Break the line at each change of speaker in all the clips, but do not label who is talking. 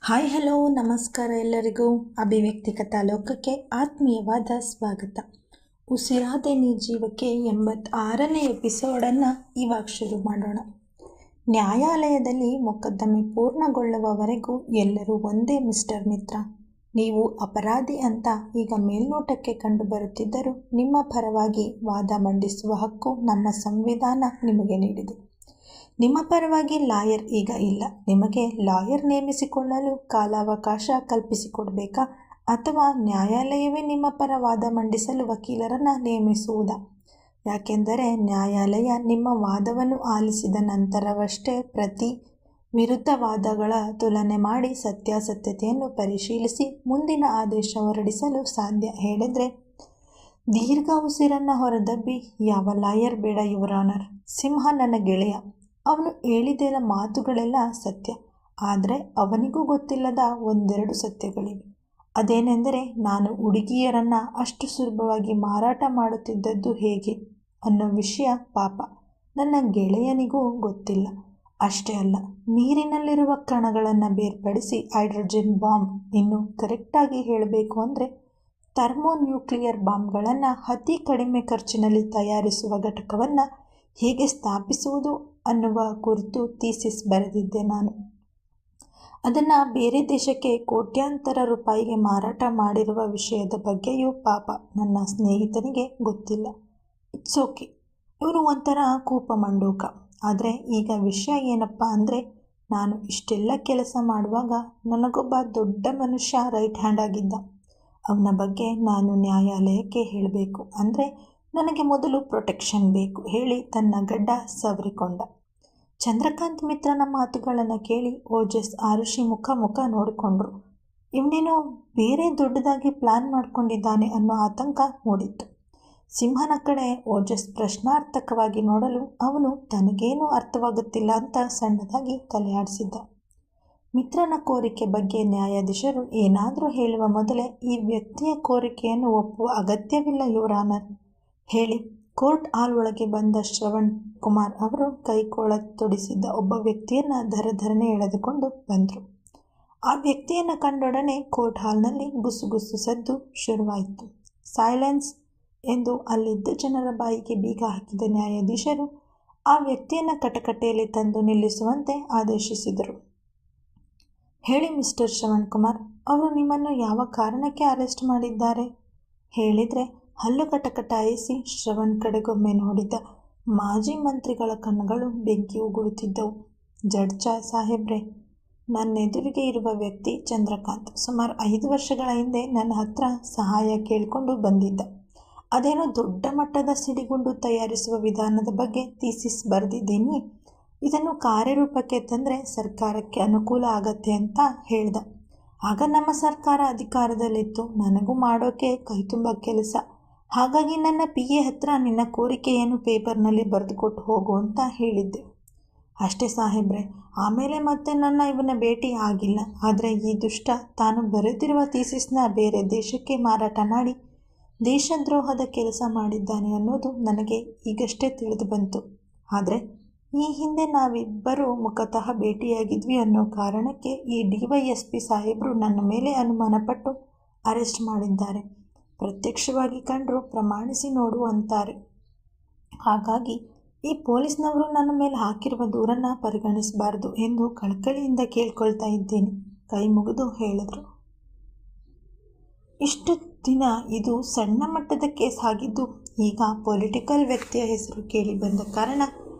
Hi hello ನಮಸ್ಕಾರ ಎಲ್ಲರಿಗೂ. ಅಭಿವ್ಯಕ್ತಿ ಕಥಾಲೋಕಕ್ಕೆ ಆತ್ಮೀಯವಾದ ಸ್ವಾಗತ. ಉಸಿರಾದೆ ನೀ ಜೀವಕ್ಕೆ 86ನೇ ಎಪಿಸೋಡನ್ನು ಇವಾಗ ಶುರು ಮಾಡೋಣ. ನ್ಯಾಯಾಲಯದಲ್ಲಿ ಮೊಕದ್ದಮೆ ಪೂರ್ಣಗೊಳ್ಳುವವರೆಗೂ ಎಲ್ಲರೂ ಒಂದೇ ಮಿಸ್ಟರ್ ಮಿತ್ರ. ನೀವು ಅಪರಾಧಿ ಅಂತ ಈಗ ಮೇಲ್ನೋಟಕ್ಕೆ ಕಂಡು ಬರುತ್ತಿದ್ದರೂ ನಿಮ್ಮ ಪರವಾಗಿ ವಾದ ಮಂಡಿಸುವ ಹಕ್ಕು ನಮ್ಮ ಸಂವಿಧಾನ ನಿಮಗೆ ನೀಡಿದೆ. ನಿಮ್ಮ ಪರವಾಗಿ ಲಾಯರ್ ಈಗ ಇಲ್ಲ. ನಿಮಗೆ ಲಾಯರ್ ನೇಮಿಸಿಕೊಳ್ಳಲು ಕಾಲಾವಕಾಶ ಕಲ್ಪಿಸಿಕೊಡಬೇಕಾ, ಅಥವಾ ನ್ಯಾಯಾಲಯವೇ ನಿಮ್ಮ ಪರ ವಾದ ಮಂಡಿಸಲು ವಕೀಲರನ್ನು ನೇಮಿಸುವುದಾ? ಯಾಕೆಂದರೆ ನ್ಯಾಯಾಲಯ ನಿಮ್ಮ ವಾದವನ್ನು ಆಲಿಸಿದ ನಂತರವಷ್ಟೇ ಪ್ರತಿ ವಿರುದ್ಧ ವಾದಗಳ ತುಲನೆ ಮಾಡಿ ಸತ್ಯಾಸತ್ಯತೆಯನ್ನು ಪರಿಶೀಲಿಸಿ ಮುಂದಿನ ಆದೇಶ ಹೊರಡಿಸಲು ಸಾಧ್ಯ. ಹೇಳಿದರೆ ದೀರ್ಘ ಉಸಿರನ್ನು ಹೊರದಬ್ಬಿ, ಯಾವ ಲಾಯರ್ ಬೇಡ ಯುವರ್ ಆನರ್. ಸಿಂಹ ನನ್ನ ಗೆಳೆಯ. ಅವನು ಹೇಳಿದ ಮಾತುಗಳೆಲ್ಲ ಸತ್ಯ. ಆದರೆ ಅವನಿಗೂ ಗೊತ್ತಿಲ್ಲದ ಒಂದೆರಡು ಸತ್ಯಗಳಿವೆ. ಅದೇನೆಂದರೆ, ನಾನು ಹುಡುಗಿಯರನ್ನು ಅಷ್ಟು ಸುಲಭವಾಗಿ ಮಾರಾಟ ಮಾಡುತ್ತಿದ್ದದ್ದು ಹೇಗೆ ಅನ್ನೋ ವಿಷಯ ಪಾಪ ನನ್ನ ಗೆಳೆಯನಿಗೂ ಗೊತ್ತಿಲ್ಲ. ಅಷ್ಟೇ ಅಲ್ಲ, ನೀರಿನಲ್ಲಿರುವ ಕಣಗಳನ್ನು ಬೇರ್ಪಡಿಸಿ ಹೈಡ್ರೋಜನ್ ಬಾಂಬ್, ಇನ್ನು ಕರೆಕ್ಟಾಗಿ ಹೇಳಬೇಕು ಅಂದರೆ ಥರ್ಮೋನ್ಯೂಕ್ಲಿಯರ್ ಬಾಂಬ್ಗಳನ್ನು ಅತಿ ಕಡಿಮೆ ಖರ್ಚಿನಲ್ಲಿ ತಯಾರಿಸುವ ಘಟಕವನ್ನು ಹೇಗೆ ಸ್ಥಾಪಿಸುವುದು ಅನ್ನುವ ಕುರಿತು ಥೀಸಿಸ್ ಬರೆದಿದ್ದೆ ನಾನು. ಅದನ್ನು ಬೇರೆ ದೇಶಕ್ಕೆ ಕೋಟ್ಯಾಂತರ ರೂಪಾಯಿಗೆ ಮಾರಾಟ ಮಾಡಿರುವ ವಿಷಯದ ಬಗ್ಗೆಯೂ ಪಾಪ ನನ್ನ ಸ್ನೇಹಿತನಿಗೆ ಗೊತ್ತಿಲ್ಲ. ಇಟ್ಸ್ ಓಕೆ, ಇವನು ಒಂಥರ ಕೂಪ ಮಂಡೂಕ. ಆದರೆ ಈಗ ವಿಷಯ ಏನಪ್ಪ ಅಂದರೆ, ನಾನು ಇಷ್ಟೆಲ್ಲ ಕೆಲಸ ಮಾಡುವಾಗ ನನಗೊಬ್ಬ ದೊಡ್ಡ ಮನುಷ್ಯ ರೈಟ್ ಹ್ಯಾಂಡ್ ಆಗಿದ್ದ. ಅವನ ಬಗ್ಗೆ ನಾನು ನ್ಯಾಯಾಲಯಕ್ಕೆ ಹೇಳಬೇಕು ಅಂದರೆ ನನಗೆ ಮೊದಲು ಪ್ರೊಟೆಕ್ಷನ್ ಬೇಕು ಹೇಳಿ ತನ್ನ ಗಡ್ಡ ಸವರಿಕೊಂಡ. ಚಂದ್ರಕಾಂತ್ ಮಿತ್ರನ ಮಾತುಗಳನ್ನು ಕೇಳಿ ಓಜಸ್ ಆರುಷಿ ಮುಖ ನೋಡಿಕೊಂಡ್ರು. ಇವನೇನೋ ಬೇರೆ ದೊಡ್ಡದಾಗಿ ಪ್ಲಾನ್ ಮಾಡಿಕೊಂಡಿದ್ದಾನೆ ಅನ್ನೋ ಆತಂಕ ಮೂಡಿತ್ತು. ಸಿಂಹನ ಕಡೆ ಓಜಸ್ ಪ್ರಶ್ನಾರ್ಥಕವಾಗಿ ನೋಡಲು ಅವನು ತನಗೇನೂ ಅರ್ಥವಾಗುತ್ತಿಲ್ಲ ಅಂತ ಸಣ್ಣದಾಗಿ ತಲೆ ಆಡಿಸಿದ್ದ. ಮಿತ್ರನ ಕೋರಿಕೆ ಬಗ್ಗೆ ನ್ಯಾಯಾಧೀಶರು ಏನಾದರೂ ಹೇಳುವ ಮೊದಲೇ ಈ ವ್ಯಕ್ತಿಯ ಕೋರಿಕೆಯನ್ನು ಒಪ್ಪುವ ಅಗತ್ಯವಿಲ್ಲ ಯುವರ್ ಆನರ್ ಹೇಳಿ ಕೋರ್ಟ್ ಹಾಲ್ ಒಳಗೆ ಬಂದ ಶ್ರವಣ್ ಕುಮಾರ್ ಅವರು ಕೈಕೋಳ ತೊಡಿಸಿದ್ದ ಒಬ್ಬ ವ್ಯಕ್ತಿಯನ್ನು ಧರಧರನೆ ಎಳೆದುಕೊಂಡು ಬಂದರು. ಆ ವ್ಯಕ್ತಿಯನ್ನು ಕಂಡೊಡನೆ ಕೋರ್ಟ್ ಹಾಲ್ನಲ್ಲಿ ಗುಸುಗುಸು ಸದ್ದು ಶುರುವಾಯಿತು. ಸೈಲೆನ್ಸ್ ಎಂದು ಅಲ್ಲಿದ್ದ ಜನರ ಬಾಯಿಗೆ ಬೀಗ ಹಾಕಿದ ನ್ಯಾಯಾಧೀಶರು ಆ ವ್ಯಕ್ತಿಯನ್ನು ಕಟಕಟೆಯಲ್ಲಿ ತಂದು ನಿಲ್ಲಿಸುವಂತೆ ಆದೇಶಿಸಿದರು. ಹೇಳಿ ಮಿಸ್ಟರ್ ಶ್ರವಣ್ ಕುಮಾರ್, ಅವರು ನಿಮ್ಮನ್ನು ಯಾವ ಕಾರಣಕ್ಕೆ ಅರೆಸ್ಟ್ ಮಾಡಿದ್ದಾರೆ ಹೇಳಿದರೆ ಹಲ್ಲು ಕಟಕಟಾಯಿಸಿ ಶ್ರವಣ್ ಕಡೆಗೊಮ್ಮೆ ನೋಡಿದ ಮಾಜಿ ಮಂತ್ರಿಗಳ ಕಣ್ಣುಗಳು ಬೆಂಕಿ ಉಗುಳುತ್ತಿದ್ದವು. ಜಡ್ಜ್ ಸಾಹೇಬ್ರೆ, ನನ್ನೆದುರಿಗೆ ಇರುವ ವ್ಯಕ್ತಿ ಚಂದ್ರಕಾಂತ್ ಸುಮಾರು 5 ವರ್ಷಗಳ ಹಿಂದೆ ನನ್ನ ಹತ್ರ ಸಹಾಯ ಕೇಳಿಕೊಂಡು ಬಂದಿದ್ದ. ಅದೇನೋ ದೊಡ್ಡ ಮಟ್ಟದ ಸಿಡಿಗುಂಡು ತಯಾರಿಸುವ ವಿಧಾನದ ಬಗ್ಗೆ ಥೀಸಿಸ್ ಬರೆದಿದ್ದೀನಿ, ಇದನ್ನು ಕಾರ್ಯರೂಪಕ್ಕೆ ತಂದರೆ ಸರ್ಕಾರಕ್ಕೆ ಅನುಕೂಲ ಆಗತ್ತೆ ಅಂತ ಹೇಳ್ದ. ಆಗ ನಮ್ಮ ಸರ್ಕಾರ ಅಧಿಕಾರದಲ್ಲಿತ್ತು. ನನಗೂ ಮಾಡೋಕ್ಕೆ ಕೈತುಂಬ ಕೆಲಸ. ಹಾಗಾಗಿ ನನ್ನ PA ಹತ್ರ ನಿನ್ನ ಕೋರಿಕೆಯನ್ನು ಪೇಪರ್ನಲ್ಲಿ ಬರೆದುಕೊಟ್ಟು ಹೋಗು ಅಂತ ಹೇಳಿದ್ದೆ. ಅಷ್ಟೇ ಸಾಹೇಬ್ರೆ. ಆಮೇಲೆ ಮತ್ತೆ ಇವನ ಭೇಟಿ ಆಗಿಲ್ಲ. ಆದರೆ ಈ ದುಷ್ಟ ತಾನು ಬರೆದಿರುವ ಥೀಸಿಸ್ನ ಬೇರೆ ದೇಶಕ್ಕೆ ಮಾರಾಟ ಮಾಡಿ ದೇಶದ್ರೋಹದ ಕೆಲಸ ಮಾಡಿದ್ದಾನೆ ಅನ್ನೋದು ನನಗೆ ಈಗಷ್ಟೇ ತಿಳಿದು ಬಂತು. ಆದರೆ ಈ ಹಿಂದೆ ನಾವಿಬ್ಬರೂ ಮುಖತಃ ಭೇಟಿಯಾಗಿದ್ವಿ ಅನ್ನೋ ಕಾರಣಕ್ಕೆ ಈ DYSP ಸಾಹೇಬರು ನನ್ನ ಮೇಲೆ ಅನುಮಾನಪಟ್ಟು ಅರೆಸ್ಟ್ ಮಾಡಿದ್ದಾರೆ. ಪ್ರತ್ಯಕ್ಷವಾಗಿ ಕಂಡರೂ ಪ್ರಮಾಣಿಸಿ ನೋಡು ಅಂತಾರೆ. ಹಾಗಾಗಿ ಈ ಪೊಲೀಸ್ನವರು ನನ್ನ ಮೇಲೆ ಹಾಕಿರುವ ದೂರನ್ನು ಪರಿಗಣಿಸಬಾರ್ದು ಎಂದು ಕಳಕಳಿಯಿಂದ ಕೇಳ್ಕೊಳ್ತಾ ಇದ್ದೇನೆ ಕೈ ಮುಗಿದು ಹೇಳಿದರು. ಇಷ್ಟು ದಿನ ಇದು ಸಣ್ಣ ಮಟ್ಟದ ಕೇಸ್ ಆಗಿದ್ದು ಈಗ ಪೊಲಿಟಿಕಲ್ ವ್ಯಕ್ತಿಯ ಹೆಸರು ಕೇಳಿ ಬಂದ ಕಾರಣ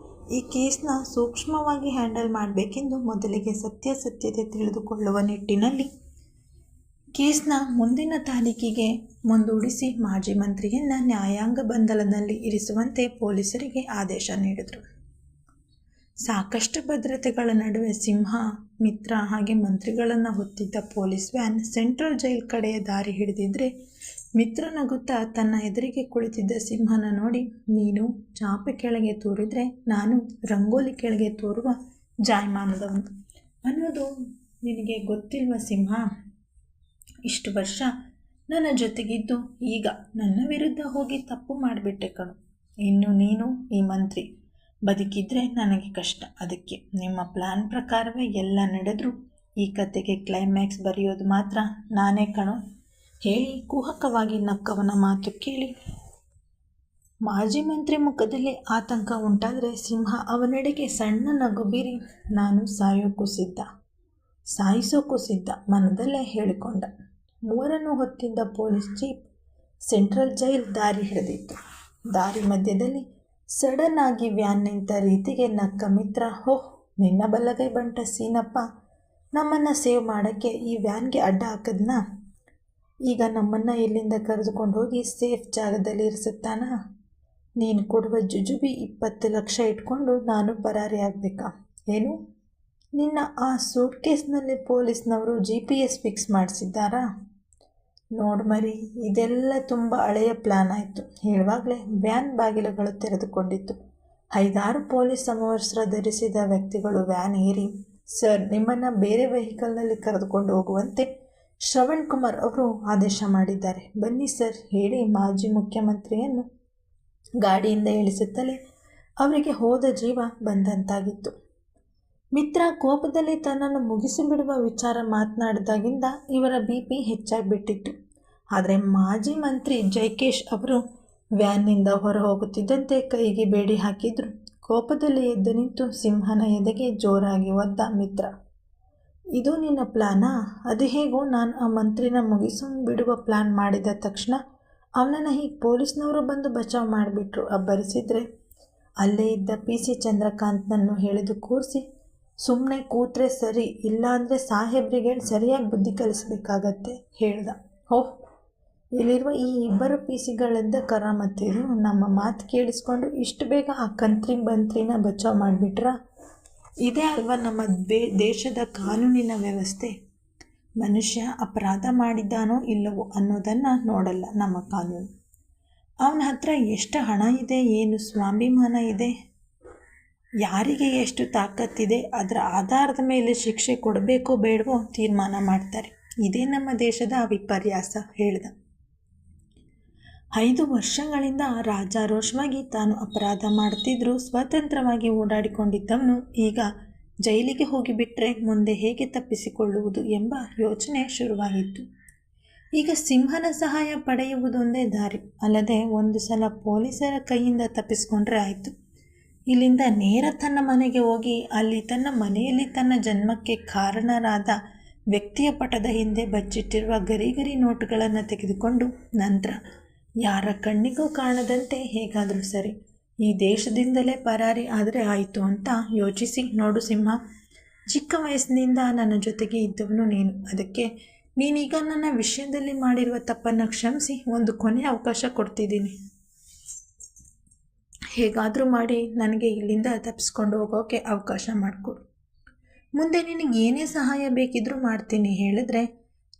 ಈ ಕೇಸ್ನ ಸೂಕ್ಷ್ಮವಾಗಿ ಹ್ಯಾಂಡಲ್ ಮಾಡಬೇಕೆಂದು ಮೊದಲಿಗೆ ಸತ್ಯಾಸತ್ಯತೆ ತಿಳಿದುಕೊಳ್ಳುವ ನಿಟ್ಟಿನಲ್ಲಿ ಕೇಸ್ನ ಮುಂದಿನ ತಾರೀಕಿಗೆ ಮುಂದೂಡಿಸಿ ಮಾಜಿ ಮಂತ್ರಿಯನ್ನು ನ್ಯಾಯಾಂಗ ಬಂಧನದಲ್ಲಿ ಇರಿಸುವಂತೆ ಪೊಲೀಸರಿಗೆ ಆದೇಶ ನೀಡಿದರು. ಸಾಕಷ್ಟು ಭದ್ರತೆಗಳ ನಡುವೆ ಸಿಂಹ, ಮಿತ್ರ ಹಾಗೆ ಮಂತ್ರಿಗಳನ್ನು ಹೊತ್ತಿದ್ದ ಪೊಲೀಸ್ ವ್ಯಾನ್ ಸೆಂಟ್ರಲ್ ಜೈಲ್ ಕಡೆಯ ದಾರಿ ಹಿಡಿದಿದ್ರೆ ಮಿತ್ರ ನಗುತ್ತಾ ತನ್ನ ಎದುರಿಗೆ ಕುಳಿತಿದ್ದ ಸಿಂಹನ ನೋಡಿ, ನೀನು ಚಾಪೆ ಕೆಳಗೆ ತೂರಿದ್ರೆ ನಾನು ರಂಗೋಲಿ ಕೆಳಗೆ ತೋರುವ ಜಾಯಮಾನದವನು ಅನ್ನೋದು ನಿನಗೆ ಗೊತ್ತಿಲ್ವ ಸಿಂಹ? ಇಷ್ಟು ವರ್ಷ ನನ್ನ ಜೊತೆಗಿದ್ದು ಈಗ ನನ್ನ ವಿರುದ್ಧ ಹೋಗಿ ತಪ್ಪು ಮಾಡಿಬಿಟ್ಟೆ ಕಣು. ಇನ್ನು ನೀನು ಈ ಮಂತ್ರಿ ಬದುಕಿದ್ರೆ ನನಗೆ ಕಷ್ಟ. ಅದಕ್ಕೆ ನಿಮ್ಮ ಪ್ಲ್ಯಾನ್ ಪ್ರಕಾರವೇ ಎಲ್ಲ ನಡೆದರೂ ಈ ಕತೆಗೆ ಕ್ಲೈಮ್ಯಾಕ್ಸ್ ಬರೆಯೋದು ಮಾತ್ರ ನಾನೇ ಕಣೋ ಹೇಳಿ ಕುಹಕವಾಗಿ ನಕ್ಕವನ ಮಾತು ಕೇಳಿ ಮಾಜಿ ಮಂತ್ರಿ ಮುಖದಲ್ಲಿ ಆತಂಕ ಉಂಟಾದರೆ ಸಿಂಹ ಅವನೆಡೆಗೆ ಸಣ್ಣ ನಗು ಬೀರಿ ನಾನು ಸಾಯಿಸೋಕ್ಕೂ ಸಿದ್ಧ ಮನದಲ್ಲೇ ಹೇಳಿಕೊಂಡ. ಮೂವರನ್ನು ಹೊತ್ತಿದ್ದ ಪೊಲೀಸ್ ಜೀಪ್ ಸೆಂಟ್ರಲ್ ಜೈಲ್ ದಾರಿ ಹಿಡಿದಿತ್ತು. ದಾರಿ ಮಧ್ಯದಲ್ಲಿ ಸಡನ್ ಆಗಿ ವ್ಯಾನ್ ನಿಂತ ರೀತಿಗೆ ನಕ್ಕ ಮಿತ್ರ, ಓಹ್ ನಿನ್ನ ಬಲ್ಲಗೈ ಬಂಟ ಸೀನಪ್ಪ ನಮ್ಮನ್ನು ಸೇವ್ ಮಾಡೋಕ್ಕೆ ಈ ವ್ಯಾನ್ಗೆ ಅಡ್ಡ ಹಾಕದ್ನಾ? ಈಗ ನಮ್ಮನ್ನು ಇಲ್ಲಿಂದ ಕರೆದುಕೊಂಡು ಹೋಗಿ ಸೇಫ್ ಜಾಗದಲ್ಲಿ ಇರಿಸುತ್ತಾನ? ನೀನು ಕೊಡುವ ಜುಜುಬಿ 20 ಲಕ್ಷ ಇಟ್ಕೊಂಡು ನಾನು ಪರಾರಿ ಆಗಬೇಕಾ ಏನು? ನಿನ್ನ ಆ ಸೂಟ್ ಕೇಸ್ನಲ್ಲಿ ಪೊಲೀಸ್ನವರು GPS ಫಿಕ್ಸ್ ಮಾಡಿಸಿದ್ದಾರಾ? ನೋಡು ಮರಿ, ಇದೆಲ್ಲ ತುಂಬ ಹಳೆಯ ಪ್ಲ್ಯಾನ್ ಆಯಿತು. ಹೇಳುವಾಗಲೇ ವ್ಯಾನ್ ಬಾಗಿಲುಗಳು ತೆರೆದುಕೊಂಡಿತ್ತು. 5-6 ಪೊಲೀಸ್ ಸಮವಸ್ತ್ರ ಧರಿಸಿದ ವ್ಯಕ್ತಿಗಳು ವ್ಯಾನ್ ಏರಿ, ಸರ್ ನಿಮ್ಮನ್ನು ಬೇರೆ ವೆಹಿಕಲ್ನಲ್ಲಿ ಕರೆದುಕೊಂಡು ಹೋಗುವಂತೆ ಶ್ರವಣ್ ಕುಮಾರ್ ಅವರು ಆದೇಶ ಮಾಡಿದ್ದಾರೆ, ಬನ್ನಿ ಸರ್ ಹೇಳಿ ಮಾಜಿ ಮುಖ್ಯಮಂತ್ರಿಯನ್ನು ಗಾಡಿಯಿಂದ ಇಳಿಸುತ್ತಲೇ ಅವರಿಗೆ ಹೋದ ಜೀವ ಬಂದಂತಾಗಿತ್ತು. ಮಿತ್ರ ಕೋಪದಲ್ಲಿ ತನ್ನನ್ನು ಮುಗಿಸಿಬಿಡುವ ವಿಚಾರ ಮಾತನಾಡಿದಾಗಿಂದ ಇವರ BP ಹೆಚ್ಚಾಗಿಬಿಟ್ಟಿತ್ತು. ಆದರೆ ಮಾಜಿ ಮಂತ್ರಿ ಜೈಕೇಶ್ ಅವರು ವ್ಯಾನ್ನಿಂದ ಹೊರ ಹೋಗುತ್ತಿದ್ದಂತೆ ಕೈಗೆ ಬೇಡಿ ಹಾಕಿದ್ರು. ಕೋಪದಲ್ಲಿ ಎದ್ದು ನಿಂತು ಸಿಂಹನ ಎದೆಗೆ ಜೋರಾಗಿ ಒದ್ದ ಮಿತ್ರ. ಇದು ನಿನ್ನ ಪ್ಲಾನಾ? ಅದು ಹೇಗೋ ನಾನು ಆ ಮಂತ್ರಿನ ಬಿಡುವ ಪ್ಲಾನ್ ಮಾಡಿದ ತಕ್ಷಣ ಅವನನ್ನು ಹೀಗೆ ಪೊಲೀಸ್ನವರು ಬಂದು ಬಚಾವ್ ಮಾಡಿಬಿಟ್ರು ಅಬ್ಬರಿಸಿದ್ರೆ ಅಲ್ಲೇ ಇದ್ದ PC ಚಂದ್ರಕಾಂತ್ನನ್ನು ಹೇಳಿದು ಕೂರಿಸಿ ಸುಮ್ಮನೆ ಕೂತ್ರೆ ಸರಿ, ಇಲ್ಲಾಂದರೆ ಸಾಹೇಬ್ರಿಗೆ ಸರಿಯಾಗಿ ಬುದ್ಧಿ ಕಲಿಸ್ಬೇಕಾಗತ್ತೆ ಹೇಳ್ದ. ಓಹ್, ಇಲ್ಲಿರುವ ಈ ಇಬ್ಬರು PCಗಳಿಂದ ಕರಾಮತ್ತಿರು, ನಮ್ಮ ಮಾತು ಕೇಳಿಸ್ಕೊಂಡು ಇಷ್ಟು ಬೇಗ ಆ ಮಂತ್ರಿನ ಬಚಾವ್ ಮಾಡಿಬಿಟ್ರಾ? ಇದೇ ಅಲ್ವಾ ನಮ್ಮ ದೇಶದ ಕಾನೂನಿನ ವ್ಯವಸ್ಥೆ. ಮನುಷ್ಯ ಅಪರಾಧ ಮಾಡಿದ್ದಾನೋ ಇಲ್ಲವೋ ಅನ್ನೋದನ್ನು ನೋಡಲ್ಲ ನಮ್ಮ ಕಾನೂನು. ಅವನ ಹತ್ರ ಎಷ್ಟು ಹಣ ಇದೆ, ಏನು ಸ್ವಾಭಿಮಾನ ಇದೆ, ಯಾರಿಗೆ ಎಷ್ಟು ತಾಕತ್ತಿದೆ, ಅದರ ಆಧಾರದ ಮೇಲೆ ಶಿಕ್ಷೆ ಕೊಡಬೇಕೋ ಬೇಡವೋ ತೀರ್ಮಾನ ಮಾಡ್ತಾರೆ. ಇದೇ ನಮ್ಮ ದೇಶದ ವಿಪರ್ಯಾಸ ಹೇಳ್ದ. 5 ವರ್ಷಗಳಿಂದ ರಾಜಾರೋಷವಾಗಿ ತಾನು ಅಪರಾಧ ಮಾಡ್ತಿದ್ರು ಸ್ವತಂತ್ರವಾಗಿ ಓಡಾಡಿಕೊಂಡಿದ್ದವನು ಈಗ ಜೈಲಿಗೆ ಹೋಗಿಬಿಟ್ರೆ ಮುಂದೆ ಹೇಗೆ ತಪ್ಪಿಸಿಕೊಳ್ಳುವುದು ಎಂಬ ಯೋಚನೆ ಶುರುವಾಗಿತ್ತು. ಈಗ ಸಿಂಹನ ಸಹಾಯ ಪಡೆಯುವುದೊಂದೇ ದಾರಿ, ಅಲ್ಲದೆ ಒಂದು ಸಲ ಪೊಲೀಸರ ಕೈಯಿಂದ ತಪ್ಪಿಸಿಕೊಂಡ್ರೆ ಆಯಿತು. ಇಲ್ಲಿಂದ ನೇರ ತನ್ನ ಮನೆಗೆ ಹೋಗಿ ಅಲ್ಲಿ ತನ್ನ ಮನೆಯಲ್ಲಿ ತನ್ನ ಜನ್ಮಕ್ಕೆ ಕಾರಣರಾದ ವ್ಯಕ್ತಿಯ ಪಟದ ಹಿಂದೆ ಬಚ್ಚಿಟ್ಟಿರುವ ಗರಿ ನೋಟುಗಳನ್ನು ತೆಗೆದುಕೊಂಡು ನಂತರ ಯಾರ ಕಣ್ಣಿಗೂ ಕಾಣದಂತೆ ಹೇಗಾದರೂ ಸರಿ ಈ ದೇಶದಿಂದಲೇ ಪರಾರಿ ಆದರೆ ಆಯಿತು ಅಂತ ಯೋಚಿಸಿ, ನೋಡು ಸಿಂಹ, ಚಿಕ್ಕ ವಯಸ್ಸಿನಿಂದ ನನ್ನ ಜೊತೆಗೆ ಇದ್ದವನು ನೀನು. ಅದಕ್ಕೆ ನೀನೀಗ ನನ್ನ ವಿಷಯದಲ್ಲಿ ಮಾಡಿರುವ ತಪ್ಪನ್ನು ಕ್ಷಮಿಸಿ ಒಂದು ಕೊನೆ ಅವಕಾಶ ಕೊಡ್ತಿದ್ದೀನಿ. ಹೇಗಾದರೂ ಮಾಡಿ ನನಗೆ ಇಲ್ಲಿಂದ ತಪ್ಪಿಸ್ಕೊಂಡು ಹೋಗೋಕ್ಕೆ ಅವಕಾಶ ಮಾಡಿಕೊಡು. ಮುಂದೆ ನಿನಗೆ ಏನೇ ಸಹಾಯ ಬೇಕಿದ್ರೂ ಮಾಡ್ತೀನಿ ಹೇಳಿದ್ರೆ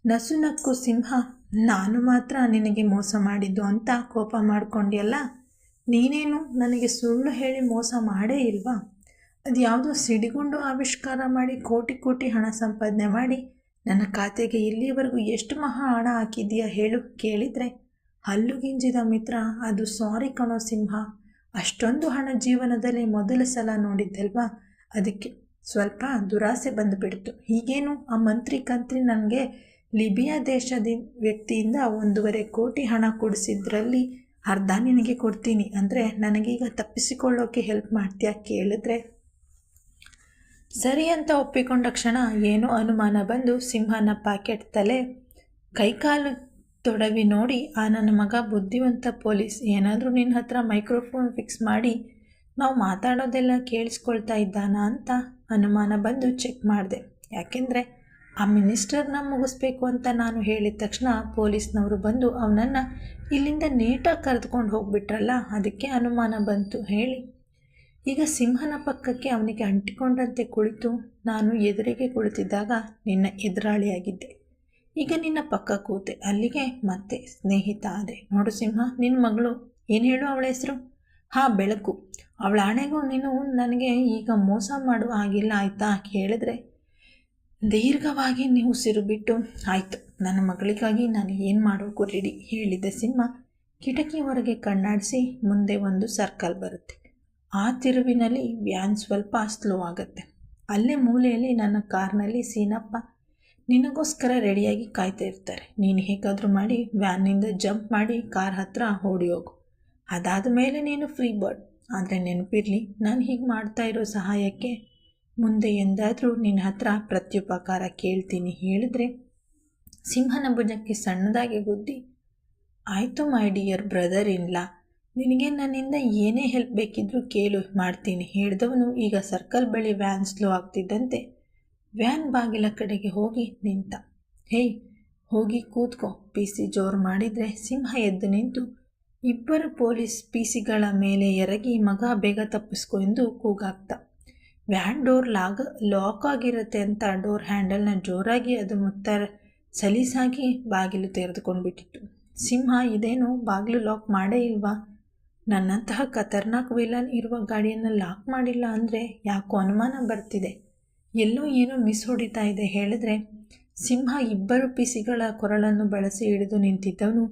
ನಸುನಕ್ಕು ಸಿಂಹ, ನಾನು ಮಾತ್ರ ನಿನಗೆ ಮೋಸ ಮಾಡಿದ್ದು ಅಂತ ಕೋಪ ಮಾಡ್ಕೊಂಡ್ಯಲ್ಲ, ನೀನೇನು ನನಗೆ ಸುಳ್ಳು ಹೇಳಿ ಮೋಸ ಮಾಡೇ ಇಲ್ವಾ? ಅದು ಯಾವುದೋ ಸಿಡಿಗುಂಡು ಆವಿಷ್ಕಾರ ಮಾಡಿ ಕೋಟಿ ಹಣ ಸಂಪಾದನೆ ಮಾಡಿ ನನ್ನ ಖಾತೆಗೆ ಇಲ್ಲಿವರೆಗೂ ಎಷ್ಟು ಮಹಾ ಹಣ ಹಾಕಿದ್ದೀಯಾ ಹೇಳು ಕೇಳಿದರೆ ಹಲ್ಲುಗಿಂಜಿದ ಮಿತ್ರ, ಅದು ಸಾರಿ ಕಣೋ ಸಿಂಹ, ಅಷ್ಟೊಂದು ಹಣ ಜೀವನದಲ್ಲಿ ಮೊದಲ ಸಲ ನೋಡಿದ್ದಲ್ವಾ, ಅದಕ್ಕೆ ಸ್ವಲ್ಪ ದುರಾಸೆ ಬಂದುಬಿಡ್ತು. ಹೀಗೇನು ಆ ಮಂತ್ರಿ ನನಗೆ ಲಿಬಿಯಾ ದೇಶದ ವ್ಯಕ್ತಿಯಿಂದ 1.5 ಕೋಟಿ ಹಣ ಕೊಡಿಸಿದ್ರಲ್ಲಿ ಅರ್ಧ ನಿನಗೆ ಕೊಡ್ತೀನಿ ಅಂದರೆ ನನಗೀಗ ತಪ್ಪಿಸಿಕೊಳ್ಳೋಕೆ ಹೆಲ್ಪ್ ಮಾಡ್ತೀಯಾ ಕೇಳಿದ್ರೆ ಸರಿ ಅಂತ ಒಪ್ಪಿಕೊಂಡ ಕ್ಷಣ ಏನೋ ಅನುಮಾನ ಬಂದು ಸಿಂಹನ ಪ್ಯಾಕೆಟ್ ತಲೆ ಕೈಕಾಲು ತೊಡವಿ ನೋಡಿ, ಆ ನನ್ನ ಮಗ ಬುದ್ಧಿವಂತ ಪೊಲೀಸ್ ಏನಾದರೂ ನಿನ್ನ ಹತ್ರ ಮೈಕ್ರೋಫೋನ್ ಫಿಕ್ಸ್ ಮಾಡಿ ನಾವು ಮಾತಾಡೋದೆಲ್ಲ ಕೇಳಿಸ್ಕೊಳ್ತಾ ಇದ್ದಾನಾ ಅಂತ ಅನುಮಾನ ಬಂದು ಚೆಕ್ ಮಾಡಿದೆ. ಯಾಕೆಂದರೆ ಆ ಮಿನಿಸ್ಟರ್ನ ಮುಗಿಸ್ಬೇಕು ಅಂತ ನಾನು ಹೇಳಿದ ತಕ್ಷಣ ಪೊಲೀಸ್ನವರು ಬಂದು ಅವನನ್ನು ಇಲ್ಲಿಂದ ನೀಟಾಗಿ ಕರೆದುಕೊಂಡು ಹೋಗ್ಬಿಟ್ರಲ್ಲ, ಅದಕ್ಕೆ ಅನುಮಾನ ಬಂತು ಹೇಳಿ. ಈಗ ಸಿಂಹನ ಪಕ್ಕಕ್ಕೆ ಅವನಿಗೆ ಅಂಟಿಕೊಂಡಂತೆ ಕುಳಿತು ನಾನು ಎದುರಿಗೆ ಕುಳಿತಿದ್ದಾಗ ನಿನ್ನ ಎದುರಾಳಿಯಾಗಿದ್ದೆ. ಈಗ ನಿನ್ನ ಪಕ್ಕ ಕೂತೆ, ಅಲ್ಲಿಗೆ ಮತ್ತೆ ಸ್ನೇಹಿತ ಆದೆ. ನೋಡು ಸಿಂಹ, ನಿನ್ನ ಮಗಳು ಏನು ಹೇಳು ಅವಳ ಹೆಸರು? ಬೆಳಕು. ಅವಳ ಆಣೆಗೂ ನೀನು ನನಗೆ ಈಗ ಮೋಸ ಮಾಡುವ ಆಗಿಲ್ಲ ಆಯಿತಾ ಹೇಳಿದ್ರೆ ದೀರ್ಘವಾಗಿ ನೀವು ಉಸಿರು ಬಿಟ್ಟು, ಆಯಿತು ನನ್ನ ಮಗಳಿಗಾಗಿ ನಾನು ಏನು ಮಾಡೋಕ್ಕೂ ರೆಡಿ ಹೇಳಿದ ಸಿಂಹ ಕಿಟಕಿ ಹೊರಗೆ ಕಣ್ಣಾಡಿಸಿ, ಮುಂದೆ ಒಂದು ಸರ್ಕಲ್ ಬರುತ್ತೆ, ಆ ತಿರುವಿನಲ್ಲಿ ವ್ಯಾನ್ ಸ್ವಲ್ಪ ಸ್ಲೋ ಆಗುತ್ತೆ. ಅಲ್ಲೇ ಮೂಲೆಯಲ್ಲಿ ನನ್ನ ಕಾರ್ನಲ್ಲಿ ಸೀನಪ್ಪ ನಿನಗೋಸ್ಕರ ರೆಡಿಯಾಗಿ ಕಾಯ್ತಾ ಇರ್ತಾರೆ. ನೀನು ಹೇಗಾದರೂ ಮಾಡಿ ವ್ಯಾನ್ನಿಂದ ಜಂಪ್ ಮಾಡಿ ಕಾರ್ ಹತ್ರ ಓಡಿ ಹೋಗು. ಅದಾದ ಮೇಲೆ ನೀನು ಫ್ರೀ ಬರ್ಡ್. ಆದರೆ ನೆನಪಿರಲಿ, ನಾನು ಹೀಗೆ ಮಾಡ್ತಾ ಇರೋ ಸಹಾಯಕ್ಕೆ ಮುಂದೆ ಎಂದಾದರೂ ನಿನ್ನ ಹತ್ರ ಪ್ರತ್ಯುಪಕಾರ ಕೇಳ್ತೀನಿ ಹೇಳಿದ್ರೆ ಸಿಂಹನ ಭುಜಕ್ಕೆ ಸಣ್ಣದಾಗಿ ಗುದ್ದಿ, ಆಯಿತು ಮೈ ಡಿಯರ್ ಬ್ರದರ್ ಇನ್ಲಾ, ನಿನಗೆ ನನ್ನಿಂದ ಏನೇ ಹೆಲ್ಪ್ ಬೇಕಿದ್ರೂ ಕೇಳು, ಮಾಡ್ತೀನಿ ಹೇಳಿದವನು ಈಗ ಸರ್ಕಲ್ ಬಳಿ ವ್ಯಾನ್ ಸ್ಲೋ ಆಗ್ತಿದ್ದಂತೆ ವ್ಯಾನ್ ಬಾಗಿಲ ಕಡೆಗೆ ಹೋಗಿ ನಿಂತ. ಹೇಯ್, ಹೋಗಿ ಕೂತ್ಕೋ, ಪಿ ಸಿ ಜೋರು ಮಾಡಿದರೆ ಸಿಂಹ ಎದ್ದು ನಿಂತು ಇಬ್ಬರು ಪೊಲೀಸ್ ಪಿ ಸಿಗಳ ಮೇಲೆ ಎರಗಿ, ಮಗ ಬೇಗ ತಪ್ಪಿಸ್ಕೊ ಎಂದು ಕೂಗಾಕ್ತ. ವ್ಯಾನ್ ಡೋರ್ ಲಾಕ್ ಆಗಿರುತ್ತೆ ಅಂತ ಡೋರ್ ಹ್ಯಾಂಡಲ್ನ ಜೋರಾಗಿ ಅದು ಮುತ್ತ ಸಲೀಸಾಗಿ ಬಾಗಿಲು ತೆರೆದುಕೊಂಡು ಬಿಟ್ಟಿತ್ತು. ಸಿಂಹ, ಇದೇನು ಬಾಗಿಲು ಲಾಕ್ ಮಾಡೇ ಇಲ್ವಾ? ನನ್ನಂತಹ ಖತರ್ನಾಕ್ ವಿಲನ್ ಇರುವ ಗಾಡಿಯನ್ನು ಲಾಕ್ ಮಾಡಿಲ್ಲ ಅಂದರೆ ಯಾಕೋ ಅನುಮಾನ ಬರ್ತಿದೆ, ಎಲ್ಲೋ ಏನೋ ಮಿಸ್ ಹೊಡಿತಾ ಇದೆ ಹೇಳಿದ್ರೆ ಸಿಂಹ ಇಬ್ಬರು ಪಿಸಿಗಳ ಕೊರಳನ್ನು ಬಳಸಿ ಹಿಡಿದು ನಿಂತಿದ್ದವನು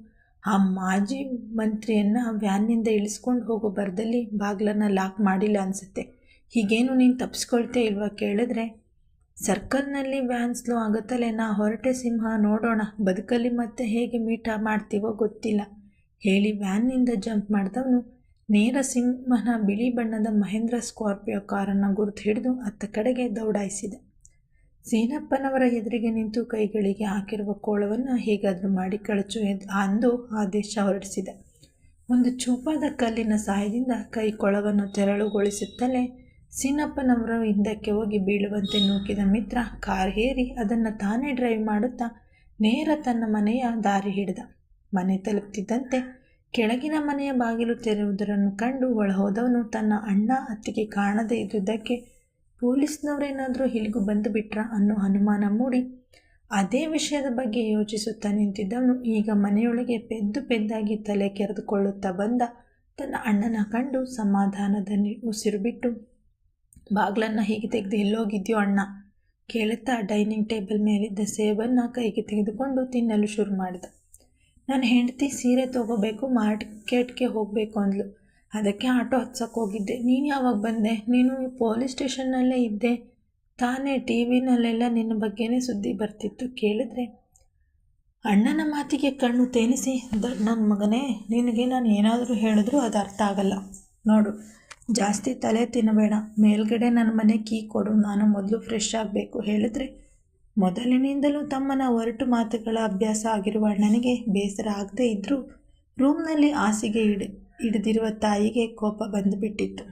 ಆ ಮಾಜಿ ಮಂತ್ರಿಯನ್ನು ವ್ಯಾನ್ನಿಂದ ಇಳಿಸ್ಕೊಂಡು ಹೋಗೋ ಬರದಲ್ಲಿ ಬಾಗಿಲನ್ನು ಲಾಕ್ ಮಾಡಿಲ್ಲ ಅನಿಸುತ್ತೆ. ಹೀಗೇನು ನೀನು ತಪ್ಪಿಸ್ಕೊಳ್ತೇ ಇಲ್ವಾ ಕೇಳಿದ್ರೆ, ಸರ್ಕಲ್ನಲ್ಲಿ ವ್ಯಾನ್ ಸ್ಲೋ ಆಗುತ್ತಲೇ, ನಾ ಹೊರಟೆ ಸಿಂಹ, ನೋಡೋಣ ಬದುಕಲ್ಲಿ ಮತ್ತೆ ಹೇಗೆ ಮೀಟ ಮಾಡ್ತೀವೋ ಗೊತ್ತಿಲ್ಲ ಹೇಳಿ ವ್ಯಾನ್ನಿಂದ ಜಂಪ್ ಮಾಡಿದವನು ನೇರ ಸಿಂಹನ ಬಿಳಿ ಬಣ್ಣದ ಮಹೇಂದ್ರ ಸ್ಕಾರ್ಪಿಯೋ ಕಾರನ್ನು ಗುರುತು ಹಿಡಿದು ಅತ್ತ ಕಡೆಗೆ ದೌಡಾಯಿಸಿದ. ಸೀನಪ್ಪನವರ ಎದುರಿಗೆ ನಿಂತು ಕೈಗಳಿಗೆ ಹಾಕಿರುವ ಕೋಳವನ್ನು ಹೇಗಾದರೂ ಮಾಡಿ ಕಳಚು ಅಂದು ಆದೇಶ ಹೊರಡಿಸಿದ. ಒಂದು ಚೂಪಾದ ಕಲ್ಲಿನ ಸಹಾಯದಿಂದ ಕೈ ಕೊಳವನ್ನು ತೆರಳುಗೊಳಿಸುತ್ತಲೇ ಸೀನಪ್ಪನವರು ಹಿಂದಕ್ಕೆ ಹೋಗಿ ಬೀಳುವಂತೆ ನೂಕಿದ ಮಿತ್ರ ಕಾರ್ ಏರಿ ಅದನ್ನು ತಾನೇ ಡ್ರೈವ್ ಮಾಡುತ್ತಾ ನೇರ ತನ್ನ ಮನೆಯ ದಾರಿ ಹಿಡಿದ. ಮನೆ ತಲುಪ್ತಿದ್ದಂತೆ ಕೆಳಗಿನ ಮನೆಯ ಬಾಗಿಲು ತೆರೆಯುವುದನ್ನು ಕಂಡು ಒಳಹೋದವನು ತನ್ನ ಅಣ್ಣ ಅತ್ತಿಗೆ ಕಾಣದೇ ಇದ್ದುದಕ್ಕೆ ಪೊಲೀಸ್ನವರೇನಾದರೂ ಇಲ್ಲಿಗೂ ಬಂದು ಬಿಟ್ರಾ ಅನ್ನೋ ಅನುಮಾನ ಮೂಡಿ ಅದೇ ವಿಷಯದ ಬಗ್ಗೆ ಯೋಚಿಸುತ್ತಾ ನಿಂತಿದ್ದವನು ಈಗ ಮನೆಯೊಳಗೆ ಪೆದ್ದಾಗಿ ತಲೆ ಕೆರೆದುಕೊಳ್ಳುತ್ತಾ ಬಂದ ತನ್ನ ಅಣ್ಣನ ಕಂಡು ಸಮಾಧಾನದ ಉಸಿರು ಬಿಟ್ಟು, ಬಾಗ್ಲನ್ನು ಹೀಗೆ ತೆಗೆದು ಎಲ್ಲೋಗಿದ್ಯೋ ಅಣ್ಣ ಕೇಳುತ್ತಾ ಡೈನಿಂಗ್ ಟೇಬಲ್ ಮೇಲಿದ್ದ ಸೇಬನ್ನು ಕೈಗೆ ತೆಗೆದುಕೊಂಡು ತಿನ್ನಲು ಶುರು ಮಾಡಿದ. ನನ್ನ ಹೆಂಡತಿ ಸೀರೆ ತೊಗೋಬೇಕು, ಮಾರ್ಕೆಟ್ಗೆ ಹೋಗಬೇಕು ಅಂದ್ಲು, ಅದಕ್ಕೆ ಆಟೋ ಹತ್ಸಕ್ಕೆ ಹೋಗಿದ್ದೆ. ನೀನು ಯಾವಾಗ ಬಂದೆ? ನೀನು ಪೊಲೀಸ್ ಸ್ಟೇಷನ್ನಲ್ಲೇ ಇದ್ದೆ ತಾನೇ, ಟಿ ವಿನಲ್ಲೆಲ್ಲ ನಿನ್ನ ಬಗ್ಗೆನೇ ಸುದ್ದಿ ಬರ್ತಿತ್ತು ಕೇಳಿದ್ರೆ ಅಣ್ಣನ ಮಾತಿಗೆ ಕಣ್ಣು ತೇನಿಸಿ, ನನ್ನ ಮಗನೇ, ನಿನಗೆ ನಾನು ಏನಾದರೂ ಹೇಳಿದ್ರೂ ಅದು ಅರ್ಥ ಆಗಲ್ಲ ನೋಡು, ಜಾಸ್ತಿ ತಲೆ ತಿನ್ನಬೇಡ, ಮೇಲ್ಗಡೆ ನನ್ನ ಮನೆ ಕೀ ಕೊಡು, ನಾನು ಮೊದಲು ಫ್ರೆಶ್ ಆಗಬೇಕು ಹೇಳಿದ್ರೆ ಮೊದಲಿನಿಂದಲೂ ತಮ್ಮನ ಒರಟು ಮಾತುಗಳ ಅಭ್ಯಾಸ ಆಗಿರುವ ಅಣ್ಣನಿಗೆ ಬೇಸರ ಆಗದೇ ಇದ್ದರೂ ರೂಮ್ನಲ್ಲಿ ಹಾಸಿಗೆ ಹಿಡಿದಿರುವ ತಾಯಿಗೆ ಕೋಪ ಬಂದುಬಿಟ್ಟಿತ್ತು.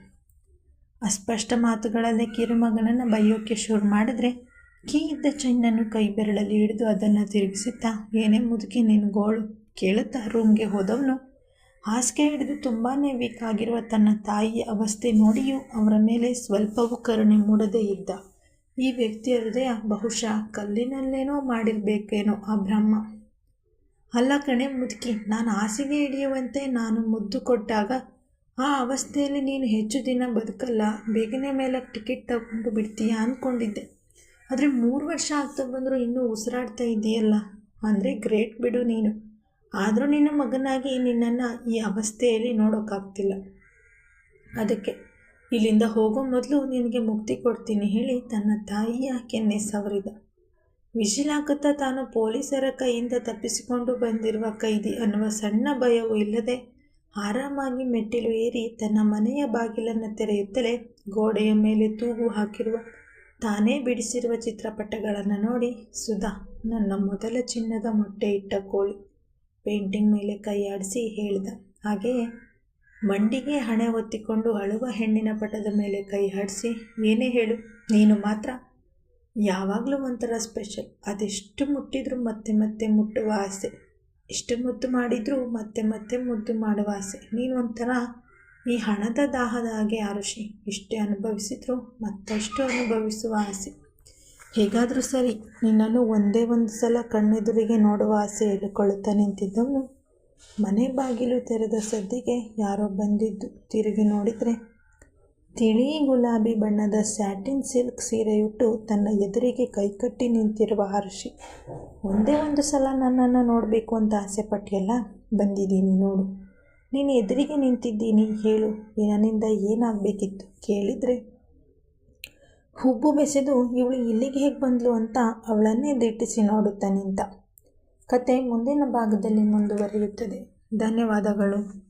ಅಸ್ಪಷ್ಟ ಮಾತುಗಳಲ್ಲೇ ಕಿರುಮಗನನ್ನು ಬೈಯೋಕ್ಕೆ ಶುರು ಮಾಡಿದ್ರೆ ಕೀ ಇದ್ದ ಚೈನನ್ನು ಕೈ ಬೆರಳಲ್ಲಿ ಹಿಡಿದು ಅದನ್ನು ತಿರುಗಿಸುತ್ತಾ, ಏನೇ ಮುದುಕಿ ನಿನ್ನ ಗೋಳು ಕೇಳುತ್ತಾ ರೂಮ್ಗೆ ಹೋದವನು ಹಾಸಿಗೆ ಹಿಡಿದು ತುಂಬಾ ವೀಕ್ ಆಗಿರುವ ತನ್ನ ತಾಯಿಯ ಅವಸ್ಥೆ ನೋಡಿಯೂ ಅವರ ಮೇಲೆ ಸ್ವಲ್ಪವೂ ಕರುಣೆ ಮೂಡದೇ ಇದ್ದ. ಈ ವ್ಯಕ್ತಿಯ ಹೃದಯ ಬಹುಶಃ ಕಲ್ಲಿನಲ್ಲೇನೋ ಮಾಡಿರಬೇಕೇನೋ ಆ ಬ್ರಹ್ಮ. ಅಲ್ಲ ಕಣೆ ಮುದುಕಿ, ನಾನು ಹಾಸಿಗೆ ಹಿಡಿಯುವಂತೆ ನಾನು ಮುದ್ದು ಕೊಟ್ಟಾಗ ಆ ಅವಸ್ಥೆಯಲ್ಲಿ ನೀನು ಹೆಚ್ಚು ದಿನ ಬದುಕಲ್ಲ, ಬೇಗನೆ ಮೇಲೆ ಟಿಕೆಟ್ ತಗೊಂಡು ಬಿಡ್ತೀಯಾ ಅಂದ್ಕೊಂಡಿದ್ದೆ. ಆದರೆ 3 ವರ್ಷ ಆಗ್ತಾ ಬಂದರೂ ಇನ್ನೂ ಉಸಿರಾಡ್ತಾ ಇದೆಯಲ್ಲ ಅಂದರೆ ಗ್ರೇಟ್ ಬಿಡು ನೀನು. ಆದರೂ ನಿನ್ನ ಮಗನಾಗಿ ನಿನ್ನನ್ನು ಈ ಅವಸ್ಥೆಯಲ್ಲಿ ನೋಡೋಕ್ಕಾಗ್ತಿಲ್ಲ. ಅದಕ್ಕೆ ಇಲ್ಲಿಂದ ಹೋಗೋ ಮೊದಲು ನಿನಗೆ ಮುಕ್ತಿ ಕೊಡ್ತೀನಿ ಹೇಳಿ ತನ್ನ ತಾಯಿಯ ಕೆನ್ನೆ ಸವರಿದ. ವಿಜಿಲಾಗುತ್ತಾ ತಾನು ಪೊಲೀಸರ ಕೈಯಿಂದ ತಪ್ಪಿಸಿಕೊಂಡು ಬಂದಿರುವ ಕೈದಿ ಅನ್ನುವ ಸಣ್ಣ ಭಯವೂ ಇಲ್ಲದೆ ಆರಾಮಾಗಿ ಮೆಟ್ಟಿಲು ಏರಿ ತನ್ನ ಮನೆಯ ಬಾಗಿಲನ್ನು ತೆರೆಯುತ್ತಲೇ ಗೋಡೆಯ ಮೇಲೆ ತೂಗು ಹಾಕಿರುವ ತಾನೇ ಬಿಡಿಸಿರುವ ಚಿತ್ರಪಟಗಳನ್ನು ನೋಡಿ, ಸುಧಾ, ನನ್ನ ಮೊದಲ ಚಿನ್ನದ ಮೊಟ್ಟೆ ಇಟ್ಟ ಕೋಳಿ ಪೇಂಟಿಂಗ್ ಮೇಲೆ ಕೈ ಆಡಿಸಿ ಹೇಳಿದ. ಹಾಗೆಯೇ ಮಂಡಿಗೆ ಹಣೆ ಒತ್ತಿಕೊಂಡು ಅಳುವ ಹೆಣ್ಣಿನ ಪಟದ ಮೇಲೆ ಕೈ ಆಡಿಸಿ, ಏನೇ ಹೇಳು, ನೀನು ಮಾತ್ರ ಯಾವಾಗಲೂ ಒಂಥರ ಸ್ಪೆಷಲ್. ಅದೆಷ್ಟು ಮುಟ್ಟಿದ್ರೂ ಮತ್ತೆ ಮತ್ತೆ ಮುಟ್ಟುವ ಆಸೆ, ಎಷ್ಟು ಮುದ್ದು ಮಾಡಿದ್ರೂ ಮತ್ತೆ ಮತ್ತೆ ಮುದ್ದು ಮಾಡುವ ಆಸೆ. ನೀನು ಒಂಥರ ಈ ಹಣದ ದಾಹದ ಹಾಗೆ ಆರುಷಿ, ಎಷ್ಟೇ ಅನುಭವಿಸಿದ್ರೂ ಮತ್ತಷ್ಟು ಅನುಭವಿಸುವ ಆಸೆ. ಹೇಗಾದರೂ ಸರಿ, ನಿನ್ನನ್ನು ಒಂದೇ ಒಂದು ಸಲ ಕಣ್ಣೆದುರಿಗೆ ನೋಡುವ ಆಸೆ ಹೇಳಿಕೊಳ್ಳುತ್ತಾ ನಿಂತಿದ್ದವನು ಮನೆ ಬಾಗಿಲು ತೆರೆದ ಸದ್ದಿಗೆ ಯಾರೋ ಬಂದಿದ್ದು ತಿರುಗಿ ನೋಡಿದರೆ ತಿಳಿ ಗುಲಾಬಿ ಬಣ್ಣದ ಸ್ಯಾಟಿನ್ ಸಿಲ್ಕ್ ಸೀರೆಯುಟ್ಟು ತನ್ನ ಎದುರಿಗೆ ಕೈಕಟ್ಟಿ ನಿಂತಿರುವ ಆರುಷಿ. ಒಂದೇ ಒಂದು ಸಲ ನನ್ನನ್ನು ನೋಡಬೇಕು ಅಂತ ಆಸೆ ಪಟ್ಟಿಯಲ್ಲ, ಬಂದಿದ್ದೀನಿ ನೋಡು, ನೀನು ಎದುರಿಗೆ ನಿಂತಿದ್ದೀನಿ, ಹೇಳು, ನನ್ನಿಂದ ಏನಾಗಬೇಕಿತ್ತು ಕೇಳಿದರೆ ಹುಬ್ಬು ಬೆಸೆದು ಇವಳು ಇಲ್ಲಿಗೆ ಹೇಗೆ ಬಂದ್ಲು ಅಂತ ಅವಳನ್ನೇ ದಿಟ್ಟಿಸಿ ನೋಡುತ್ತಾ ನಿಂತ. ಕತೆ ಮುಂದಿನ ಭಾಗದಲ್ಲಿ ಮುಂದುವರಿಯುತ್ತದೆ. ಧನ್ಯವಾದಗಳು.